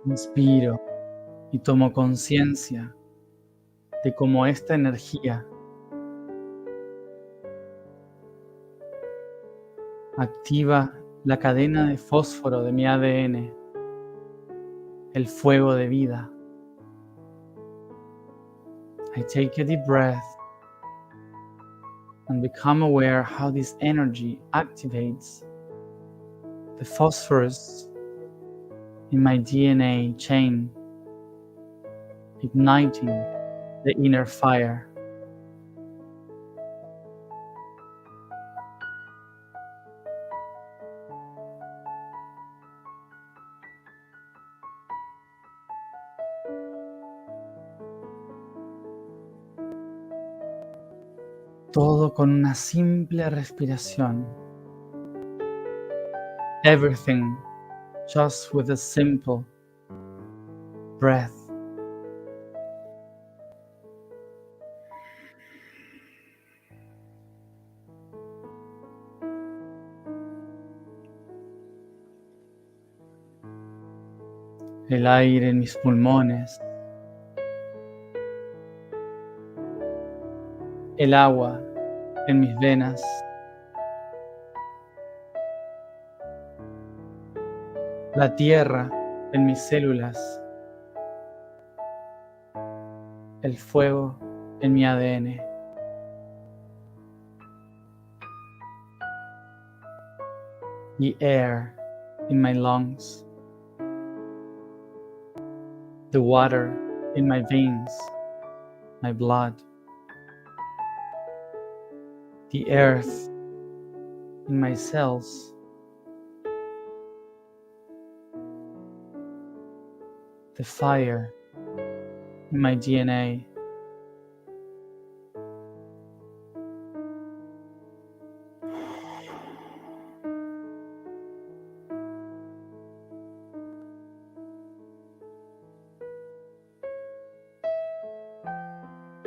Inspiro y tomo conciencia de cómo esta energía activa la cadena de fósforo de mi ADN, el fuego de vida. I take a deep breath and become aware how this energy activates the phosphorus in my DNA chain, igniting the inner fire. Todo con una simple respiración. Everything just with a simple breath. el aire en mis pulmones, el agua en mis venas, la tierra en mis células, el fuego en mi ADN. The air in my lungs, the water in my veins, my blood, the earth in my cells, the fire in my DNA,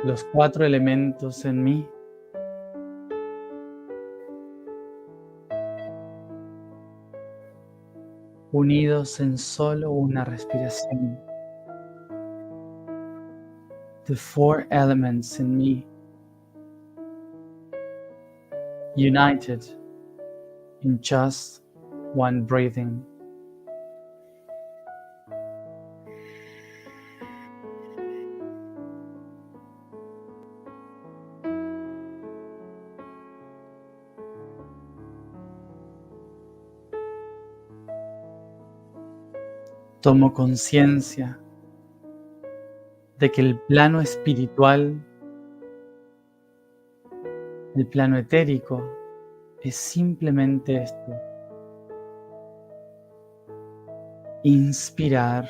los 4 elementos en mí, unidos en solo una respiración. The 4 elements in me, united in just one breathing. Tomo conciencia de que el plano espiritual, el plano etérico, es simplemente esto: inspirar,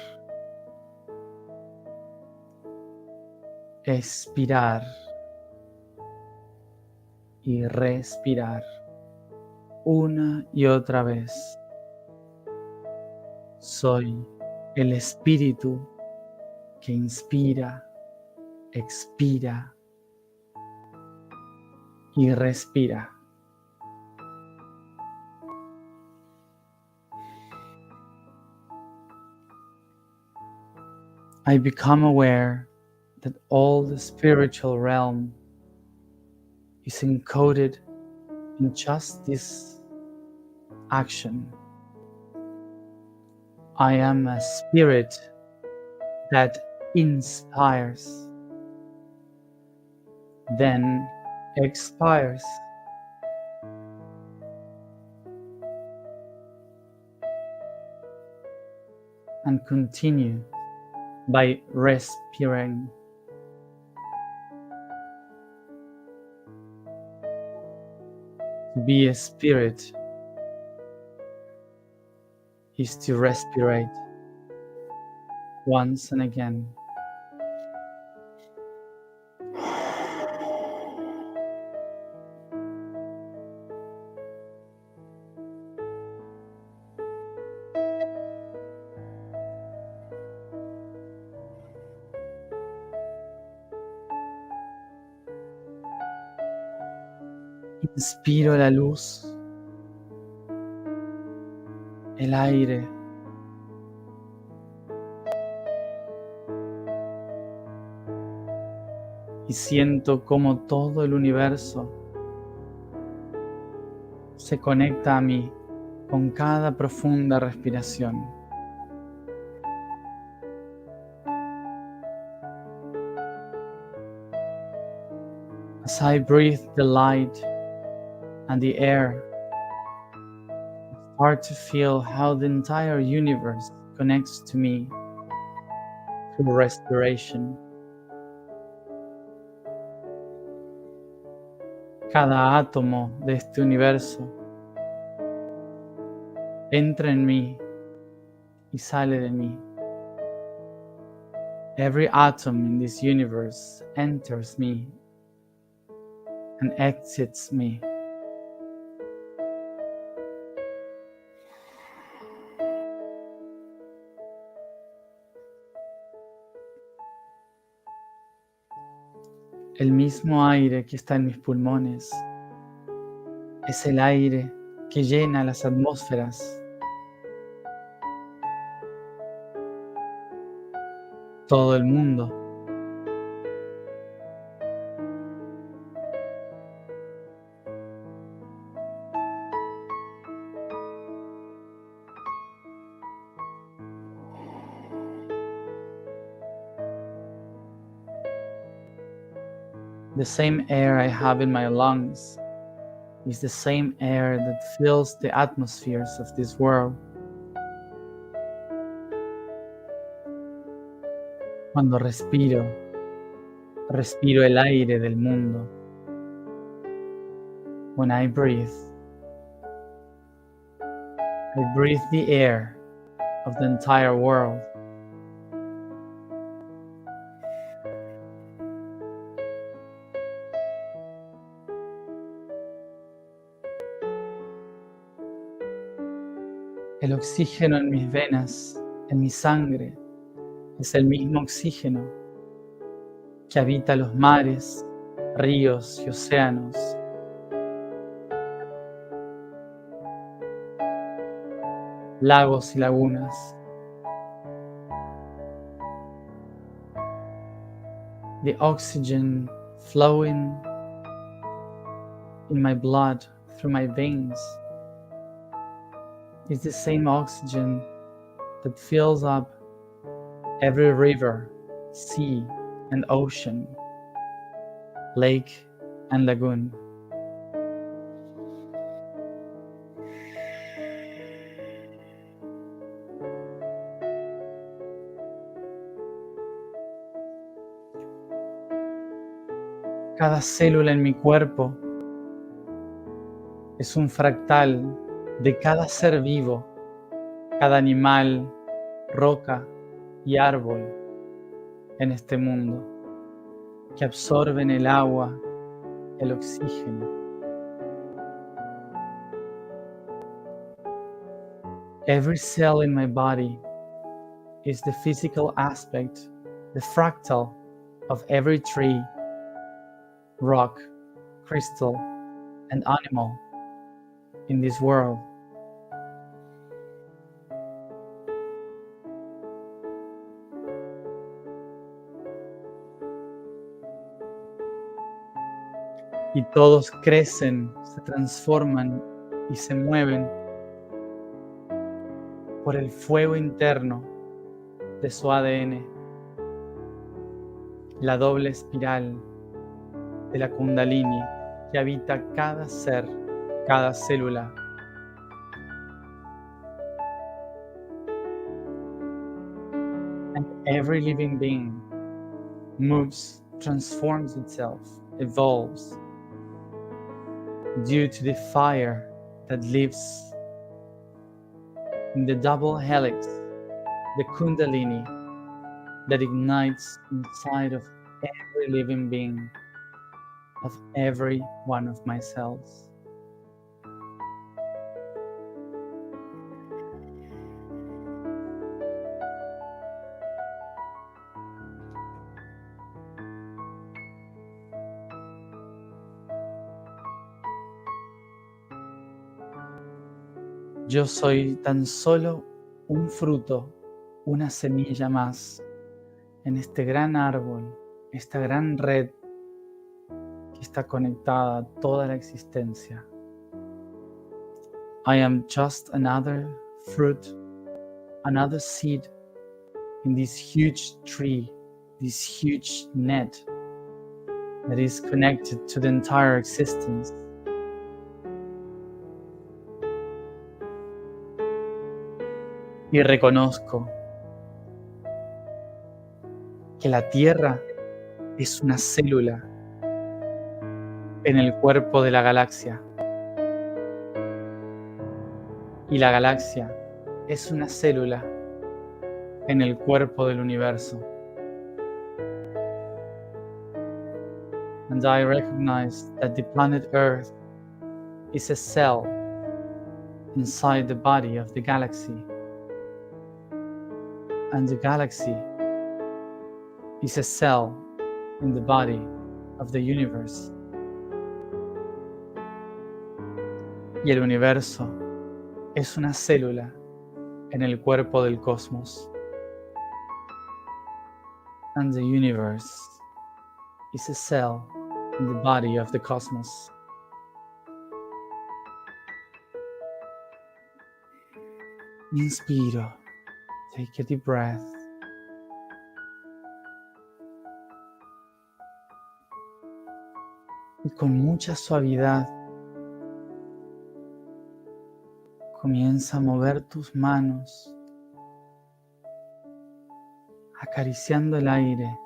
expirar y respirar una y otra vez. Soy el espíritu que inspira, expira y respira. I become aware that all the spiritual realm is encoded in just this action. I am a spirit that inspires, then expires. And continue by respiring. To be a spirit is to respirate once and again. Inspiro la luz, el aire, y siento como todo el universo se conecta a mí con cada profunda respiración. As I breathe the light and the air, I start to feel how the entire universe connects to me through respiration. Cada átomo de este universo entra en mí y sale de mí. Every atom in this universe enters me and exits me. El mismo aire que está en mis pulmones es el aire que llena las atmósferas. todo el mundo. The same air I have in my lungs is the same air that fills the atmospheres of this world. Cuando respiro el aire del mundo. When I breathe the air of the entire world. El oxígeno en mis venas, en mi sangre, es el mismo oxígeno que habita los mares, ríos y océanos. Lagos y lagunas. The oxygen flowing in my blood through my veins is the same oxygen that fills up every river, sea, and ocean, lake, and lagoon. Cada célula en mi cuerpo es un fractal de cada ser vivo, cada animal, roca y árbol en este mundo, que absorben el agua, el oxígeno. Every cell in my body is the physical aspect, the fractal of every tree, rock, crystal, and animal in this world. Y todos crecen, se transforman y se mueven por el fuego interno de su ADN, la doble espiral de la Kundalini que habita cada ser, cada célula. And every living being moves, transforms itself, evolves due to the fire that lives in the double helix, the Kundalini that ignites inside of every living being, of every one of my cells. Yo soy tan solo un fruto, una semilla más en este gran árbol, esta gran red que está conectada a toda la existencia. I am just another fruit, another seed in this huge tree, this huge net that is connected to the entire existence. Y reconozco que la Tierra es una célula en el cuerpo de la galaxia. Y la galaxia es una célula en el cuerpo del universo. And I recognize that the planet Earth is a cell inside the body of the galaxy. And the galaxy is a cell in the body of the universe. Y el universo es una célula en el cuerpo del cosmos. and the universe is a cell in the body of the cosmos. Inspiro. Take a deep breath. Y con mucha suavidad comienza a mover tus manos, acariciando el aire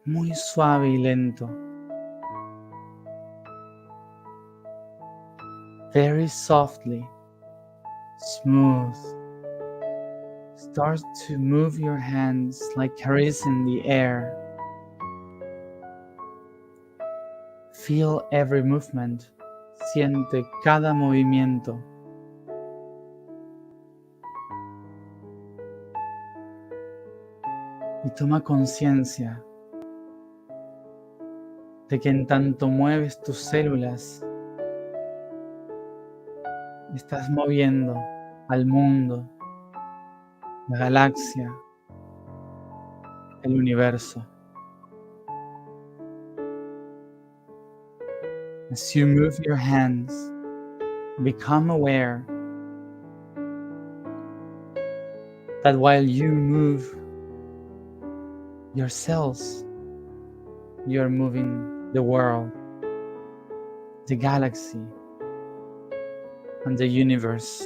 muy suave y lento. Very softly, smooth. Start to move your hands like caressing the air. Feel every movement. Siente cada movimiento. Y toma conciencia de que en tanto mueves tus células, estás moviendo al mundo, la galaxia, el universo. As you move your hands, become aware that while you move your cells, you're moving the world, the galaxy, and the universe.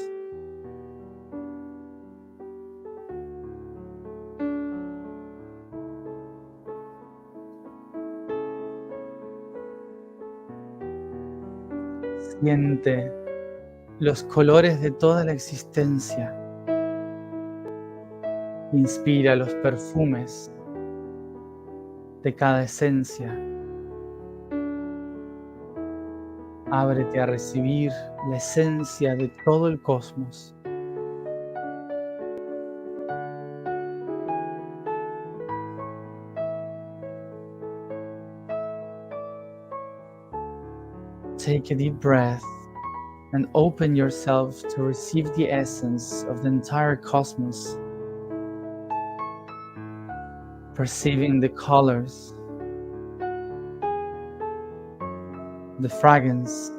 Siente los colores de toda la existencia. Inspira los perfumes de cada esencia. Ábrete a recibir la esencia de todo el cosmos. Take a deep breath and open yourself to receive the essence of the entire cosmos. Perceiving the colors, the fragrance,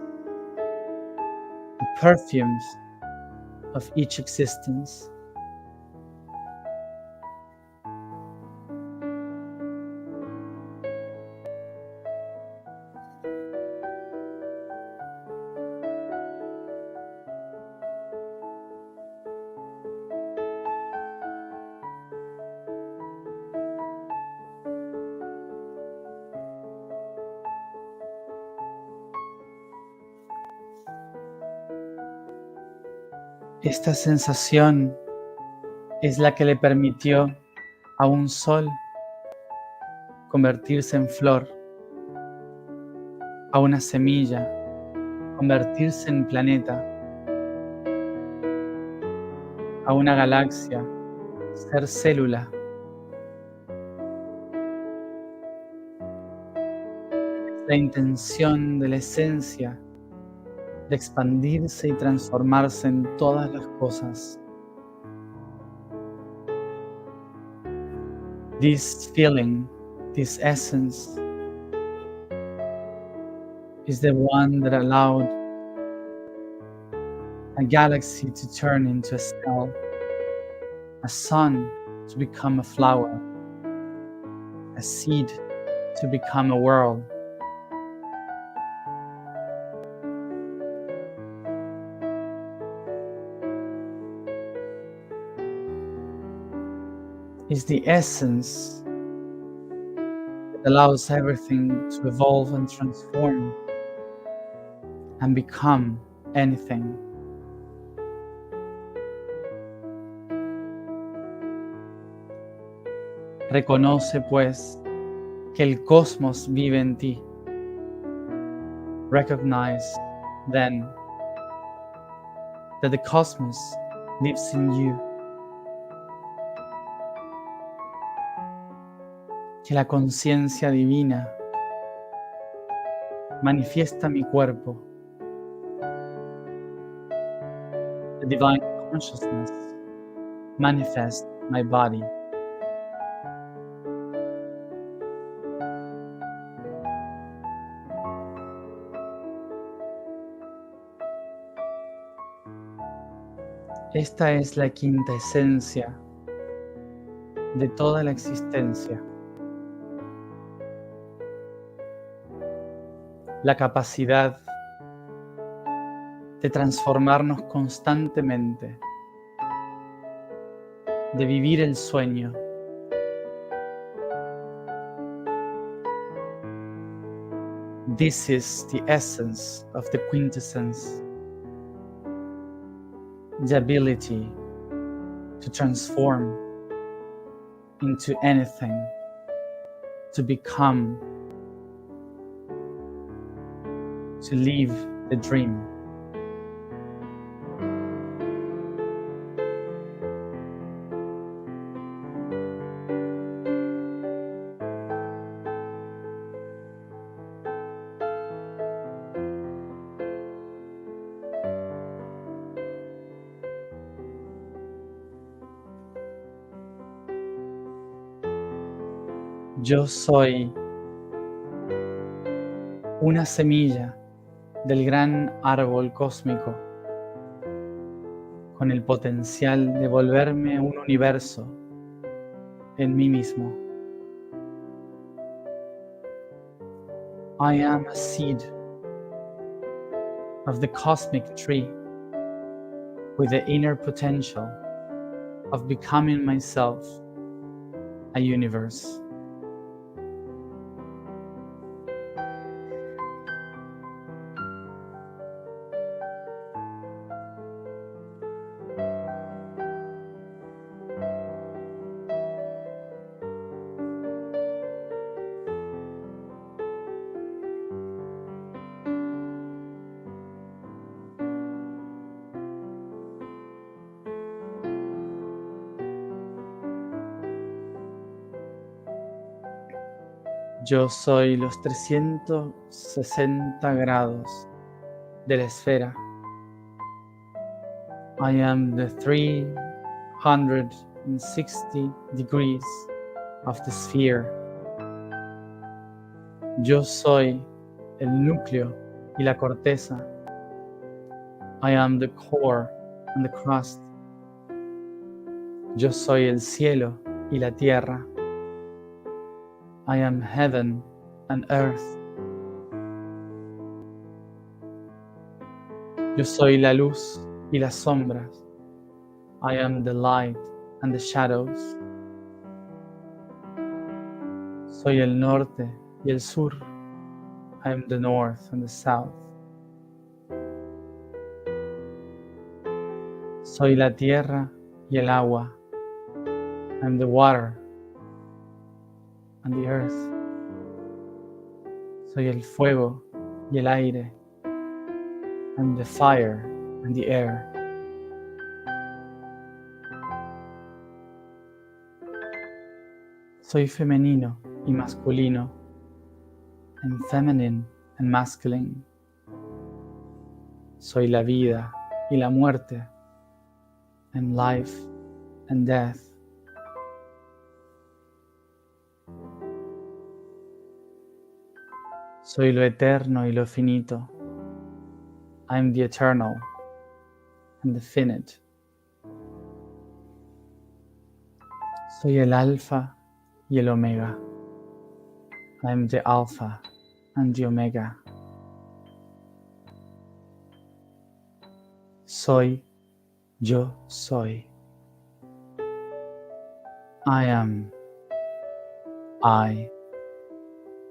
the perfumes of each existence. Esta sensación es la que le permitió a un sol convertirse en flor, a una semilla convertirse en planeta, a una galaxia ser célula. Es la intención de la esencia de expandirse y transformarse en todas las cosas. This feeling, this essence, is the one that allowed a galaxy to turn into a cell, a sun to become a flower, a seed to become a world. Is the essence that allows everything to evolve and transform and become anything. Reconoce, pues, que el cosmos vive en ti. Recognize, then, that the cosmos lives in you. Que la conciencia divina manifiesta mi cuerpo. The divine consciousness manifests my body. Esta es la quinta esencia de toda la existencia. La capacidad de transformarnos constantemente, de vivir el sueño. This is the essence of the quintessence, the ability to transform into anything, to become, to live the dream. Yo soy una semilla del gran árbol cósmico con el potencial de volverme un universo en mí mismo. I am a seed of the cosmic tree with the inner potential of becoming myself a universe. Yo soy los 360 grados de la esfera. I am the 360 degrees of the sphere. Yo soy el núcleo y la corteza. I am the core and the crust. Yo soy el cielo y la tierra. I am heaven and earth. Yo soy la luz y las sombras. I am the light and the shadows. Soy el norte y el sur. I am the north and the south. Soy la tierra y el agua. I am the water and the earth. Soy el fuego y el aire. I am the fire and the air. Soy femenino y masculino. I'm feminine and masculine. Soy la vida y la muerte. I'm life and death. Soy lo eterno y lo finito. I'm the eternal and the finite. Soy el alfa y el omega. I'm the alpha and the omega. Soy, yo soy. I am, I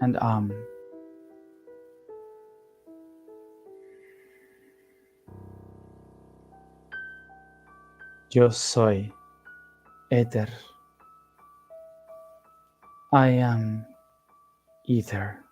and am. Yo soy éter. I am ether.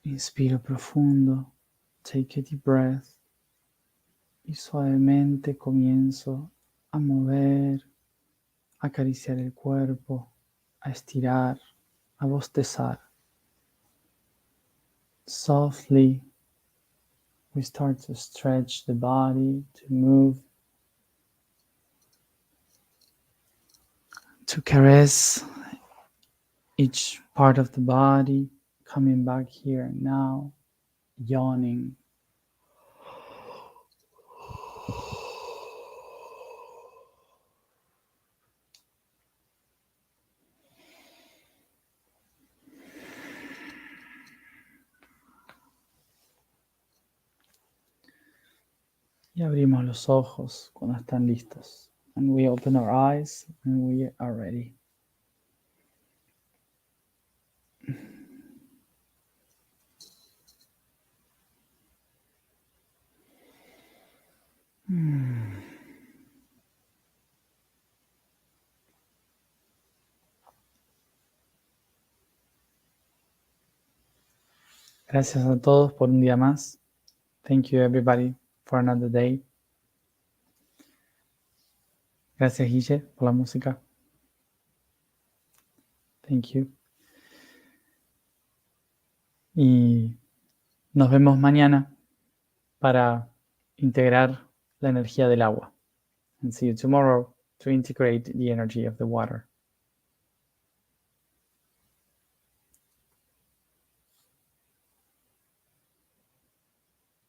Inspiro profundo. Take a deep breath. Y suavemente comienzo a mover, a acariciar el cuerpo, a estirar, a bostezar. Softly, we start to stretch the body, to move, to caress each part of the body, coming back here and now, yawning. Y abrimos los ojos cuando están listos. And we open our eyes when we are ready. Gracias a todos por un día más. Thank you everybody for another day. Gracias Guille por la música. Thank you. Y nos vemos mañana para integrar la energía del agua. And see you tomorrow to integrate the energy of the water.